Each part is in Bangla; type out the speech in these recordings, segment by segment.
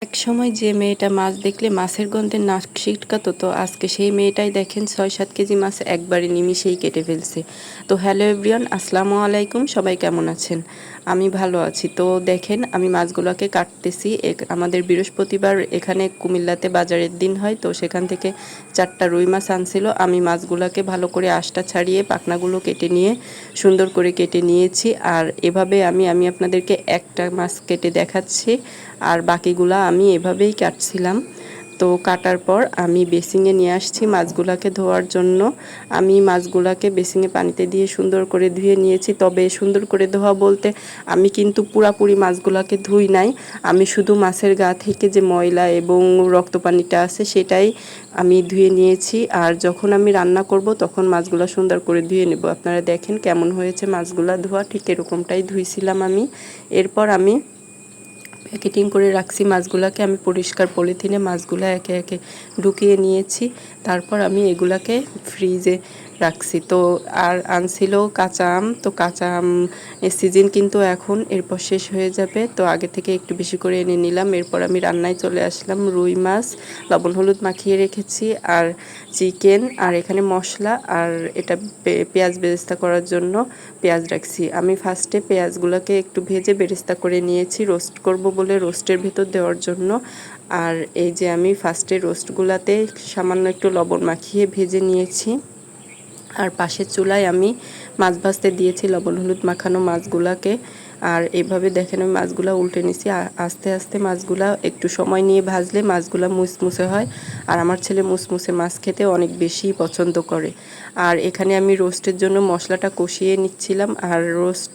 একসময় যে মেয়েটা মাছ দেখলে মাছের গন্ধে নাক সিটকাতো, তো আজকে সেই মেয়েটাই দেখেন ৬-৭ কেজি মাছ একবারে নিমিষেই কেটে ফেলছে। তো হ্যালো এভরিওয়ান, আসসালামু আলাইকুম। সবাই কেমন আছেন? আমি ভালো আছি। তো দেখেন আমি মাছগুলোকে কাটতেছি। আমাদের বৃহস্পতিবার এখানে কুমিল্লাতে বাজারের দিন হয়, তো সেখান থেকে 4টা রুই মাছ আনছিল। আমি মাছগুলোকে ভালো করে আঁশটা ছাড়িয়ে পাখনাগুলো কেটে নিয়ে সুন্দর করে কেটে নিয়েছি। আর এভাবে আমি আপনাদেরকে একটা মাছ কেটে দেখাচ্ছি, আর বাকিগুলা আমি এভাবেই কাটছিলাম। তো কাটার পর আমি বেসিংয়ে নিয়ে আসছি মাছগুলাকে ধোয়ার জন্য। আমি মাছগুলাকে বেসিংয়ে পানিতে দিয়ে সুন্দর করে ধুয়ে নিয়েছি। তবে সুন্দর করে ধোয়া বলতে আমি কিন্তু পুরাপুরি মাছগুলাকে ধুই নাই। আমি শুধু মাছের গা থেকে যে ময়লা এবং রক্ত পানিটা আছে সেটাই আমি ধুয়ে নিয়েছি। আর যখন আমি রান্না করব তখন মাছগুলা সুন্দর করে ধুয়ে নেব। আপনারা দেখেন কেমন হয়েছে মাছগুলা ধোয়া, ঠিক এরকমটাই ধুইছিলাম আমি। এরপর আমি প্যাকেটিং করে রাখছি মাছগুলাকে। আমি পরিষ্কার পলিথিনে মাছগুলা একে একে ঢুকিয়ে নিয়েছি। তারপর আমি এগুলাকে ফ্রিজে রাখছি। তো আর আনছিল কাঁচা আম। তো কাঁচা আম সিজন কিন্তু এখন, এরপর শেষ হয়ে যাবে। তো আগে থেকে একটু বেশি করে এনে নিলাম। এরপর আমি রান্নায় চলে আসলাম। রুই মাছ লবণ হলুদ মাখিয়ে রেখেছি, আর চিকেন, আর এখানে মশলা, আর এটা পেঁয়াজ বেরেস্তা করার জন্য পেঁয়াজ রাখছি। আমি ফার্স্টে পেঁয়াজগুলোকে একটু ভেজে বেরেস্তা করে নিয়েছি রোস্ট করব বলে, রোস্টের ভেতর দেওয়ার জন্য। আর এই যে আমি ফার্স্টে রোস্টগুলাতে সামান্য একটু লবণ মাখিয়ে ভেজে নিয়েছি। আর পাশের চুলায় আমি মাছ ভাজতে দিয়েছি লবণ হলুদ মাখানো মাছগুলাকে। আর এভাবে দেখেন আমি মাছগুলা উল্টে নিছি। আস্তে আস্তে মাছগুলা একটু সময় নিয়ে ভাজলে মাছগুলা মুসমুসে হয়। আর আমার ছেলে মুসমুসে মাছ খেতে অনেক বেশি পছন্দ করে। আর এখানে আমি রোস্টের জন্য মশলাটা কষিয়ে নিচ্ছিলাম। আর রোস্ট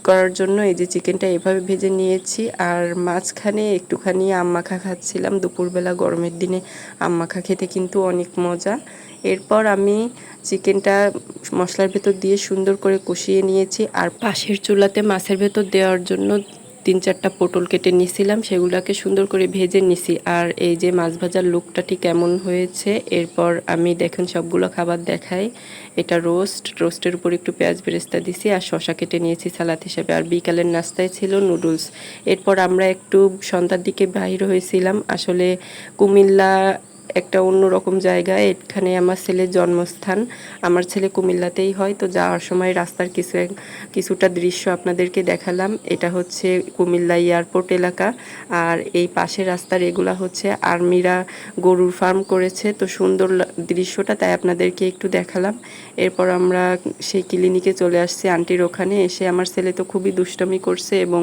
করার জন্য এই যে চিকেনটা এভাবে ভেজে নিয়েছি। আর মাঝখানে একটুখানি আম মাখা খাচ্ছিলাম। দুপুরবেলা গরমের দিনে আম মাখা খেতে কিন্তু অনেক মজা। এরপর আমি চিকেনটা মশলার ভেতর দিয়ে সুন্দর করে কষিয়ে নিয়েছি। আর পাশের চুলাতে মাছের ভেতর দেওয়ার জন্য 3-4টা পটল কেটে নিয়েছিলাম, সেগুলোকে সুন্দর করে ভেজে নিছি। আর এই যে মাছ ভাজার লুকটা ঠিক কেমন হয়েছে। এরপর আমি দেখেন সবগুলো খাবার দেখাই। এটা রোস্টের উপর একটু পেঁয়াজ বেরেস্তা দিছি, আর শসা কেটে নিয়েছি সালাদ হিসেবে। আর বিকালের নাস্তায় ছিল নুডলস। এরপর আমরা একটু সন্ধ্যার দিকে বাইর হয়েছিলাম। আসলে কুমিল্লা একটা অন্যরকম জায়গায়, এখানে আমার ছেলের জন্মস্থান। আমার ছেলে কুমিল্লাতেই হয়। তো যাওয়ার সময় রাস্তার কিছুটা দৃশ্য আপনাদেরকে দেখালাম। এটা হচ্ছে কুমিল্লা এয়ারপোর্ট এলাকা। আর এই পাশের রাস্তার এগুলা হচ্ছে আর্মিরা গরুর ফার্ম করেছে। তো সুন্দর দৃশ্যটা, তাই আপনাদেরকে একটু দেখালাম। এরপর আমরা সেই ক্লিনিকে চলে আসছি আন্টির ওখানে। এসে আমার ছেলে তো খুবই দুষ্টমি করছে এবং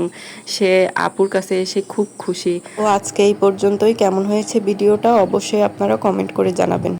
সে আপুর কাছে এসে খুব খুশি। তো আজকে এই পর্যন্তই। কেমন হয়েছে ভিডিওটা অবশ্যই আপনারা কমেন্ট করে জানাবেন।